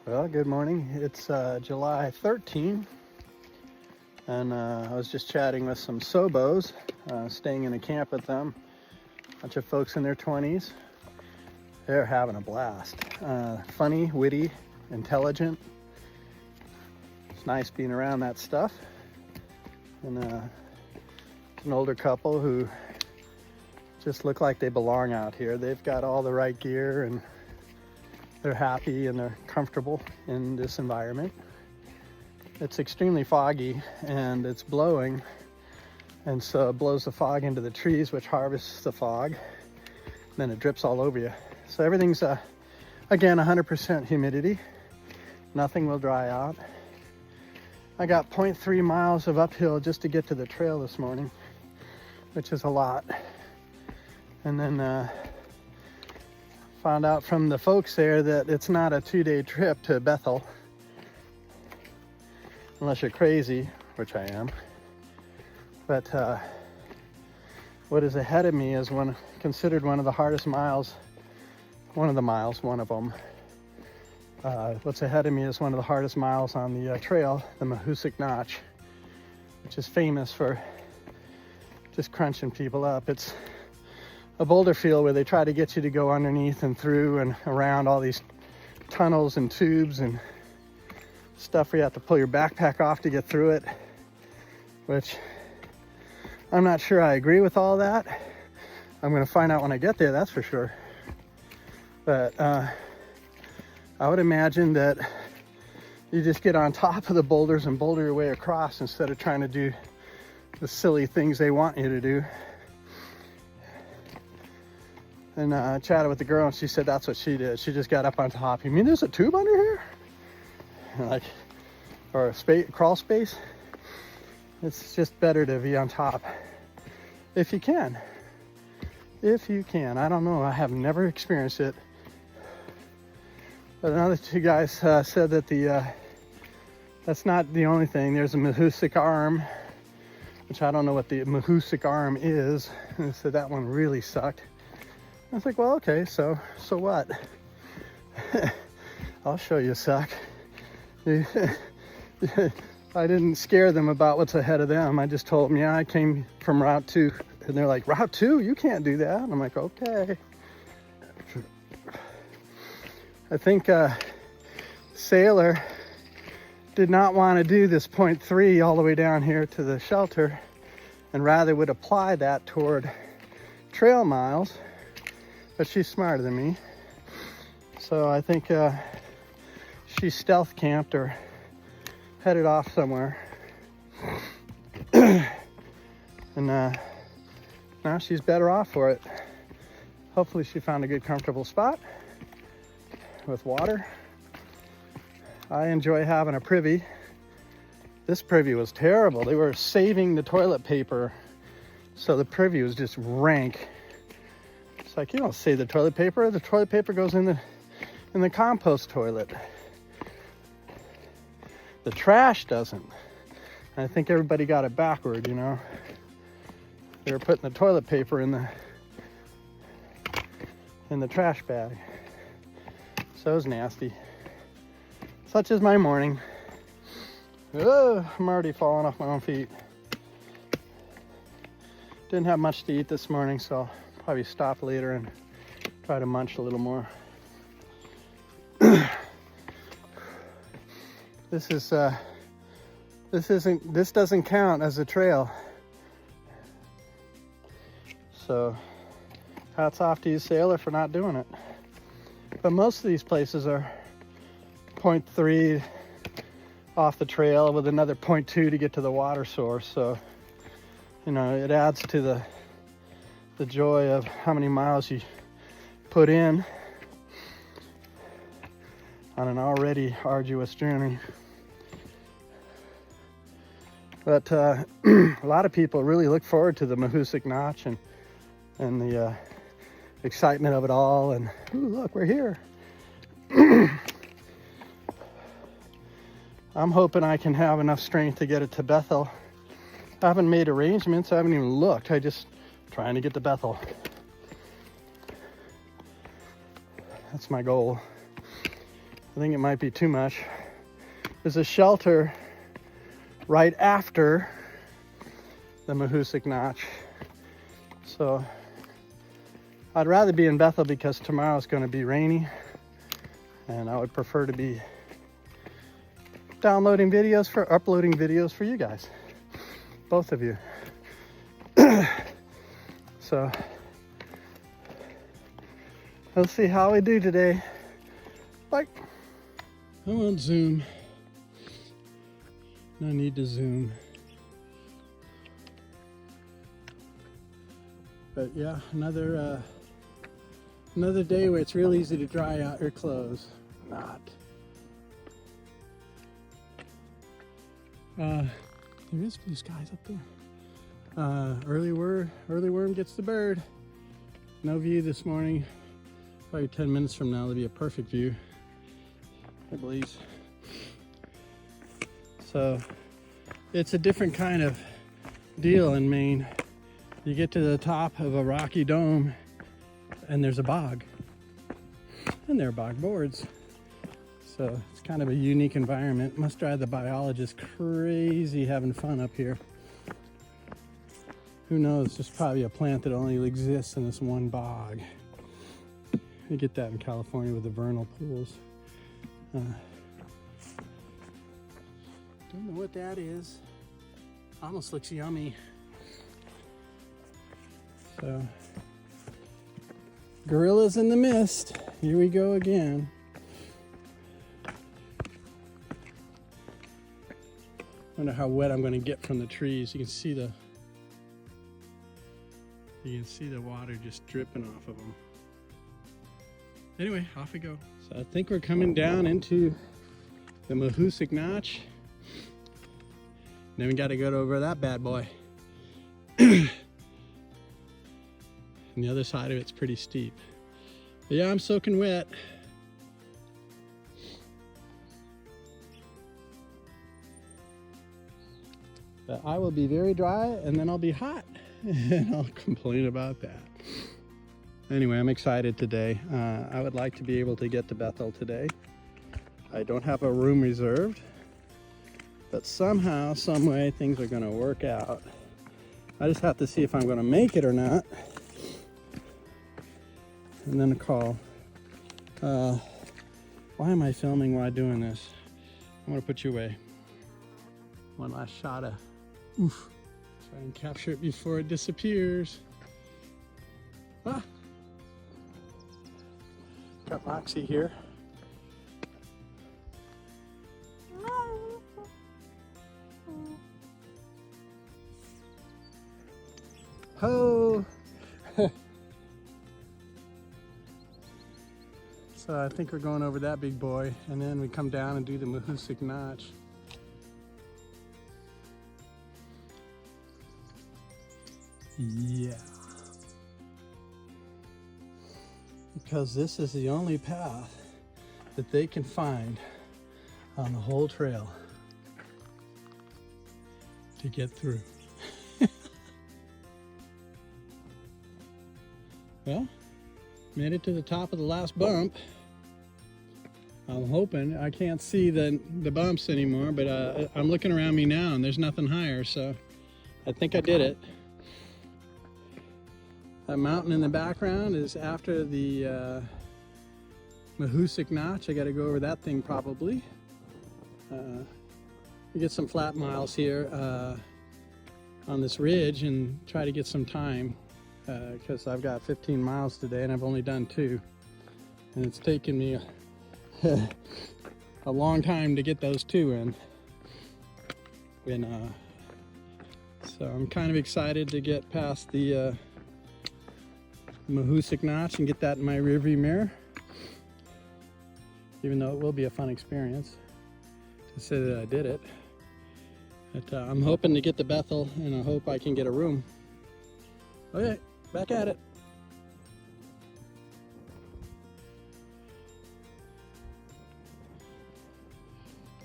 Well, good morning. It's July 13, and I was just chatting with some Sobos, staying in a camp with them. A bunch of folks in their 20s. They're having a blast. Funny, witty, intelligent. It's nice being around that stuff. And an older couple who just look like they belong out here. They've got all the right gear and they're happy and they're comfortable in this environment. It's extremely foggy and it's blowing, and so it blows the fog into the trees, which harvests the fog. Then it drips all over you. So everything's again 100% humidity. Nothing will dry out. I got 0.3 miles of uphill just to get to the trail this morning, which is a lot. And then found out from the folks there that it's not a 2-day trip to Bethel, unless you're crazy, which I am. But what is ahead of me is considered one of the hardest miles. One of them. What's ahead of me is one of the hardest miles on the trail, the Mahoosuc Notch, which is famous for just crunching people up. It's a boulder field where they try to get you to go underneath and through and around all these tunnels and tubes and stuff where you have to pull your backpack off to get through it, which I'm not sure I agree with all that. I'm going to find out when I get there, that's for sure. But I would imagine that you just get on top of the boulders and boulder your way across instead of trying to do the silly things they want you to do. And I chatted with the girl and she said that's what she did. She just got up on top. You mean there's a tube under here? Like, or a crawl space? It's just better to be on top. If you can. If you can. I don't know. I have never experienced it. But another two guys said that that's not the only thing. There's a Mahoosuc Arm, which I don't know what the Mahoosuc Arm is. And they said that one really sucked. I was like, well, okay, so what? I'll show you suck. I didn't scare them about what's ahead of them. I just told them, yeah, I came from Route 2. And they're like, Route 2? You can't do that. And I'm like, okay. I think Sailor did not want to do this 0.3 all the way down here to the shelter, and rather would apply that toward trail miles. But she's smarter than me. So I think she stealth camped or headed off somewhere. And now she's better off for it. Hopefully she found a good comfortable spot with water. I enjoy having a privy. This privy was terrible. They were saving the toilet paper, so the privy was just rank. It's like, you don't save the toilet paper. The toilet paper goes in the compost toilet. The trash doesn't. I think everybody got it backward, you know. They were putting the toilet paper in the trash bag. So it was nasty. Such is my morning. Oh, I'm already falling off my own feet. Didn't have much to eat this morning, so probably stop later and try to munch a little more. This doesn't count as a trail. So hats off to you, Sailor, for not doing it. But most of these places are 0.3 off the trail with another 0.2 to get to the water source. So, you know, it adds to the joy of how many miles you put in on an already arduous journey. But a lot of people really look forward to the Mahoosuc Notch and the excitement of it all. And ooh, look, we're here. I'm hoping I can have enough strength to get it to Bethel. I haven't made arrangements. I haven't even looked. I just trying to get to Bethel. That's my goal. I think it might be too much. There's a shelter right after the Mahoosuc Notch. So I'd rather be in Bethel because tomorrow's going to be rainy, and I would prefer to be uploading videos for you guys, both of you. So let's see how we do today. Bye. I won't zoom. No need to zoom. But yeah, another day where it's real easy to dry out your clothes. Not. There is blue skies up there. Early worm gets the bird. No view this morning. Probably 10 minutes from now, it'll be a perfect view, I believe. So it's a different kind of deal in Maine. You get to the top of a rocky dome and there's a bog, and there are bog boards. So it's kind of a unique environment. Must drive the biologists crazy having fun up here. Who knows, there's probably a plant that only exists in this one bog. You get that in California with the vernal pools. Don't know what that is. Almost looks yummy. So, gorillas in the mist. Here we go again. Wonder how wet I'm going to get from the trees. You can see the water just dripping off of them. Anyway, off we go. So I think we're coming down into the Mahoosuc Notch. Then we got to go over that bad boy. And the other side of it's pretty steep. But yeah, I'm soaking wet. But I will be very dry, and then I'll be hot. And I'll complain about that. Anyway, I'm excited today. I would like to be able to get to Bethel today. I don't have a room reserved, but somehow, some way, things are going to work out. I just have to see if I'm going to make it or not. And then a call. Why am I filming while doing this? I'm going to put you away. One last shot of oof. Try and capture it before it disappears. Ah. Got Moxie here. Ho! So I think we're going over that big boy, and then we come down and do the Mahoosuc Notch. Yeah. Because this is the only path that they can find on the whole trail to get through. Well, made it to the top of the last bump. I'm hoping. I can't see the bumps anymore, but I'm looking around me now and there's nothing higher, so I think I did it. That mountain in the background is after the Mahoosuc Notch. I got to go over that thing probably. We get some flat miles here on this ridge and try to get some time because I've got 15 miles today and I've only done 2. And it's taken me a long time to get those 2 in. So I'm kind of excited to get past the Mahoosuc Notch and get that in my rearview mirror, even though it will be a fun experience to say that I did it. But I'm hoping to get to Bethel, and I hope I can get a room. Okay, back at it.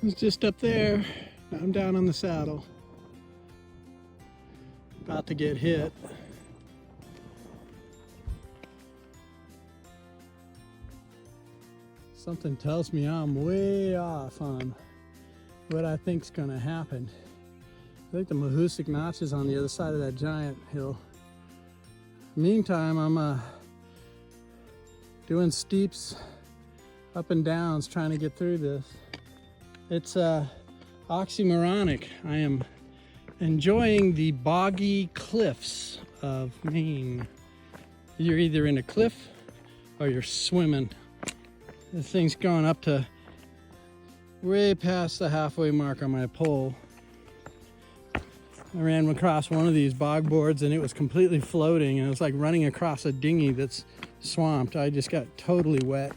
It's just up there. I'm down on the saddle, about to get hit. Something tells me I'm way off on what I think's gonna happen. I think the Mahoosuc Notch is on the other side of that giant hill. Meantime, I'm doing steeps, up and downs, trying to get through this. It's oxymoronic. I am enjoying the boggy cliffs of Maine. You're either in a cliff or you're swimming. This thing's going up to way past the halfway mark on my pole. I ran across one of these bog boards and it was completely floating, and it was like running across a dinghy that's swamped. I just got totally wet.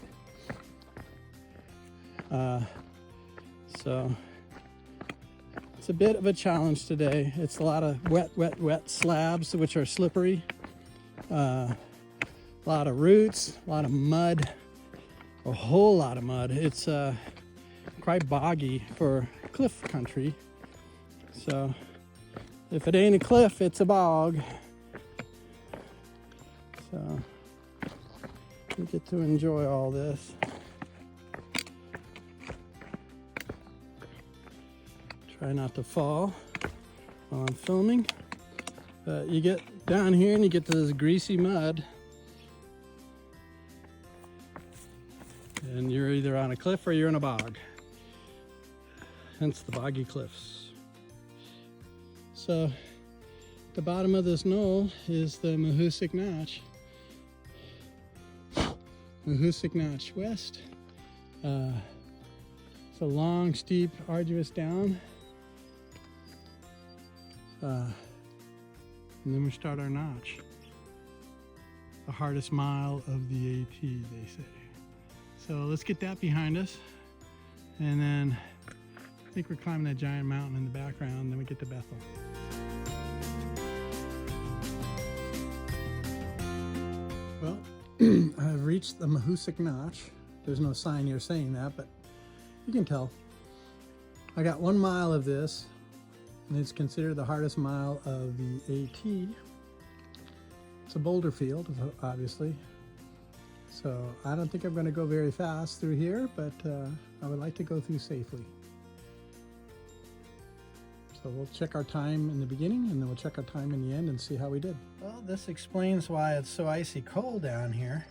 So it's a bit of a challenge today. It's a lot of wet slabs which are slippery. A lot of roots, a lot of mud, a whole lot of mud. It's quite boggy for cliff country. So if it ain't a cliff, it's a bog. So we get to enjoy all this. Try not to fall while I'm filming. But you get down here and you get to this greasy mud. And you're either on a cliff or you're in a bog. Hence the boggy cliffs. So the bottom of this knoll is the Mahoosuc Notch. Mahoosuc Notch West. It's a long, steep, arduous down. And then we start our notch. The hardest mile of the AT, they say. So let's get that behind us. And then I think we're climbing that giant mountain in the background, then we get to Bethel. Well, I've reached the Mahoosuc Notch. There's no sign here saying that, but you can tell. I got 1 mile of this, and it's considered the hardest mile of the AT. It's a boulder field, obviously. So I don't think I'm going to go very fast through here, but I would like to go through safely. So we'll check our time in the beginning, and then we'll check our time in the end and see how we did. Well, this explains why it's so icy cold down here.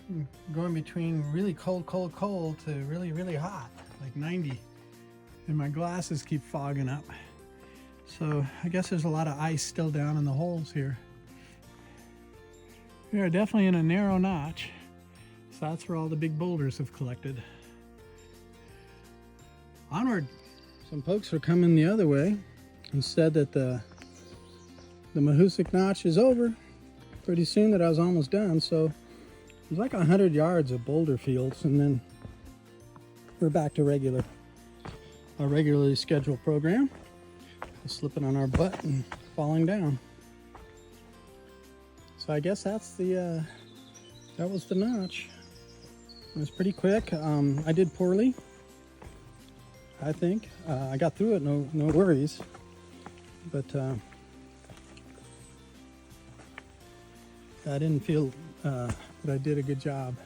I'm going between really cold to really, really hot, like 90. And my glasses keep fogging up. So I guess there's a lot of ice still down in the holes here. We are definitely in a narrow notch. So that's where all the big boulders have collected. Onward! Some folks are coming the other way and said that the Mahoosuc Notch is over pretty soon, that I was almost done. So it's like 100 yards of boulder fields, and then we're back to our regularly scheduled program. Slipping on our butt and falling down. So I guess that was the notch. It was pretty quick. I did poorly, I think. I got through it, no worries. But I didn't feel that I did a good job.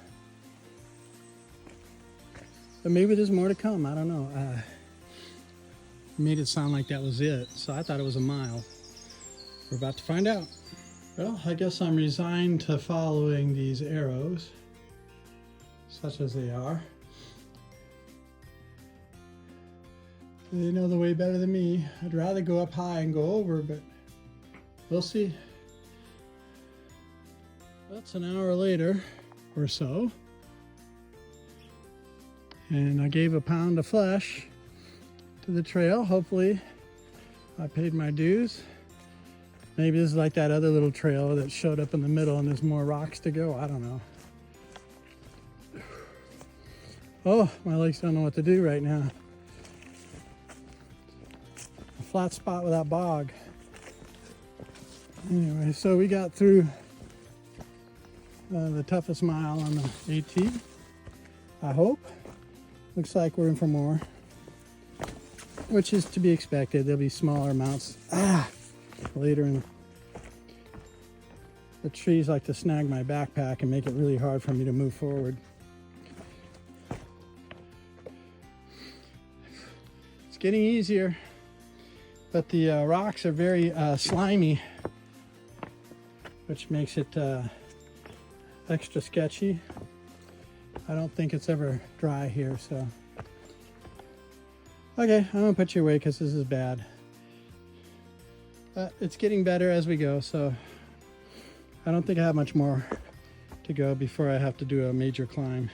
But maybe there's more to come, I don't know. Made it sound like that was it, so I thought it was a mile. We're about to find out. Well, I guess I'm resigned to following these arrows, such as they are. They know the way better than me. I'd rather go up high and go over, but we'll see. That's an hour later or so, and I gave a pound of flesh to the trail. Hopefully I paid my dues. Maybe this is like that other little trail that showed up in the middle and there's more rocks to go. I don't know. Oh, my legs don't know what to do right now. A flat spot without bog. Anyway, so we got through the toughest mile on the AT, I hope. Looks like we're in for more, which is to be expected. There'll be smaller amounts later, and the trees like to snag my backpack and make it really hard for me to move forward. getting easier, but the rocks are very slimy, which makes it extra sketchy. I don't think it's ever dry here, so. Okay, I'm gonna put you away because this is bad. It's getting better as we go, so I don't think I have much more to go before I have to do a major climb.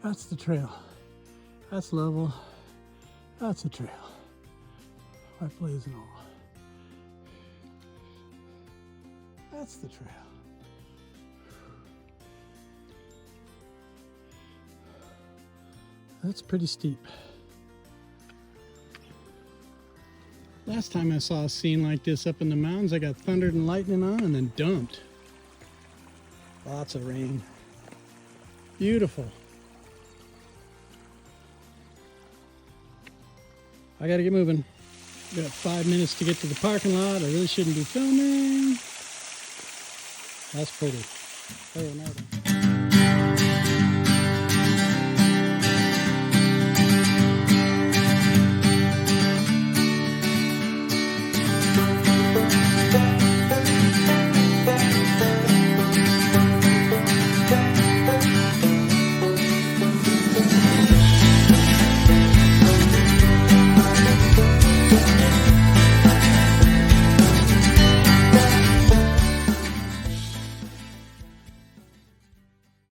That's the trail. That's level. That's a trail. White Blaze and all. That's the trail. That's pretty steep. Last time I saw a scene like this up in the mountains, I got thundered and lightning on and then dumped. Lots of rain. Beautiful. I gotta get moving. Got 5 minutes to get to the parking lot. I really shouldn't be filming. That's pretty. Oh, no.